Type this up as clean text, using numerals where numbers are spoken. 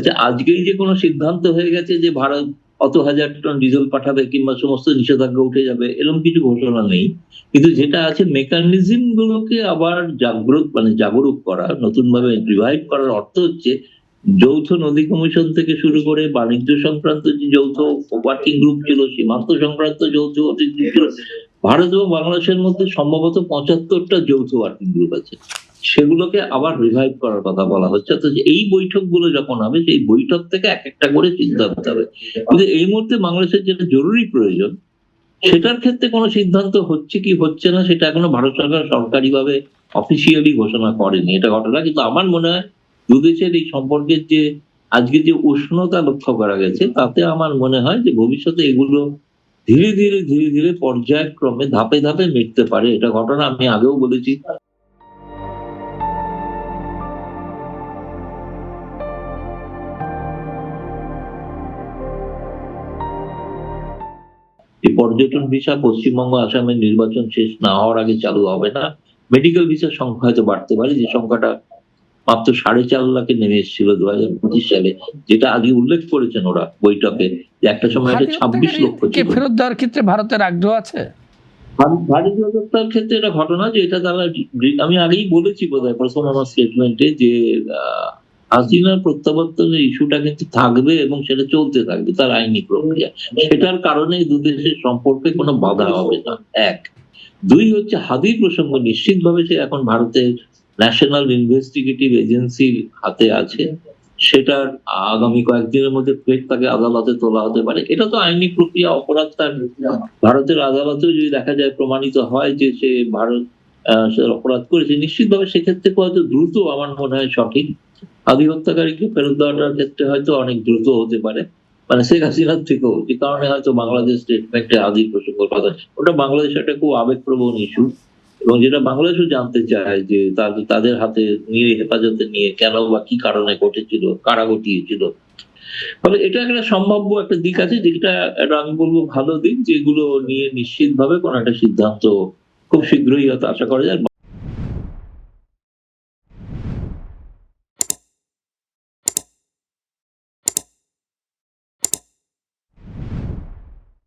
আচ্ছা, আজকেই যে কোনো সিদ্ধান্ত হয়ে গেছে যে ভারত অত হাজার টন ডিজেল পাঠাবে কিংবা সমস্ত নিষেধাজ্ঞা উঠে যাবে, এরকম কিছু ঘোষণা নেই। কিন্তু যেটা আছে মেকানিজম গুলোকে আবার জাগরুক করা, নতুনভাবে রিভাইভ করার অর্থ হচ্ছে যৌথ নদী কমিশন থেকে শুরু করে বাণিজ্য সংক্রান্ত যে যৌথ ওয়ার্কিং গ্রুপ ছিল, সীমান্ত সংক্রান্ত যৌথ ওয়ার্কিং গ্রুপ ছিল। ভারত এবং বাংলাদেশের মধ্যে সম্ভবত ৭৫টা যৌথ ওয়ার্কিং গ্রুপ আছে। সেগুলোকে আবার রিভাইভ করার কথা বলা হচ্ছে। তো এই বৈঠকগুলো যখন হবে, সেই বৈঠক থেকে একটা করে সিদ্ধান্ত হবে। কিন্তু এই মুহূর্তে বাংলাদেশের যেটা জরুরি প্রয়োজন, সেটার ক্ষেত্রে কোনো সিদ্ধান্ত হচ্ছে কি হচ্ছে না সেটা এখনো ভারত সরকার সরকারিভাবে অফিসিয়ালি ঘোষণা করেনি। এটা ঘটনা। কিন্তু আমার মনে হয় দুদেশের এই সম্পর্কের যে আজকে যে উষ্ণতা লক্ষ্য করা গেছে, তাতে আমার মনে হয় যে ভবিষ্যতে এগুলো ধীরে ধীরে পর্যায়ক্রমে ধাপে ধাপে মিটতে পারে। এটা ঘটনা। আমি আগেও বলেছি। যে পর্যটন ভিসা পশ্চিমবঙ্গ আসামের নির্বাচন শেষ না হওয়ার আগে চালু হবে না। মেডিকেল ভিসার সংখ্যা হয়তো বাড়তে পারে, যে সংখ্যাটা মাত্র ৪.৫ লাখে নেমে এসেছিল ২০২৫ সালে, যেটা আগে উল্লেখ করেছেন ওরা বৈঠকে, যে একটা সময় এটা ২৬ লক্ষ ছিল। ফেরত দেওয়ার ক্ষেত্রে ভারতের আগ্রহ আছে? ভারতীয় হত্যার ক্ষেত্রে এটা ঘটনা যে এটা তারা, আমি আগেই বলেছি বোধহয় প্রথম আমার স্টেটমেন্টে, যে হাসিনার প্রত্যাবর্তনের ইস্যুটা কিন্তু থাকবে এবং সেটা চলতে থাকবে, তার আইনি প্রক্রিয়া। সেটার কারণে দুদেশের সম্পর্কে কোনো বাধা হবে না। এক। দুই হচ্ছে হাদির প্রসঙ্গ, নিশ্চিতভাবে সে এখন ভারতের ন্যাশনাল ইনভেস্টিগেটিভ এজেন্সির হাতে আছে। সেটার আগামী কয়েকদিনের মধ্যে ফের তাকে আদালতে তোলা হতে পারে। এটা তো আইনি প্রক্রিয়া, অপরাধ তার ভারতের আদালতেও যদি দেখা যায়, প্রমাণিত হয় যে সে সে অপরাধ করেছে, নিশ্চিতভাবে সেক্ষেত্রে হয়তো দ্রুত, আমার মনে হয় সঠিক, হাদি হত্যাকারীকে ফেরত দেওয়াটার ক্ষেত্রে হয়তো অনেক দ্রুত হতে পারে। মানে শেখ হাসিনার থেকেও, যে কারণে হয়তো বাংলাদেশ স্টেটমেন্টে হাদির প্রসঙ্গের কথা, ওটা বাংলাদেশের একটা খুব আবেগপ্রবণ ইস্যু, এবং যেটা বাংলাদেশও জানতে চায় যে তাদের হাতে নিয়ে, হেফাজতে নিয়ে কেন বা কি কারণে ঘটেছিল, কারা ঘটিয়েছিল। ফলে এটা একটা সম্ভাব্য একটা দিক আছে, যেটা একটা আমি বলবো ভালো দিক, যেগুলো নিয়ে নিশ্চিতভাবে কোনো একটা সিদ্ধান্ত খুব শীঘ্রই হয়তো আশা করা যায়।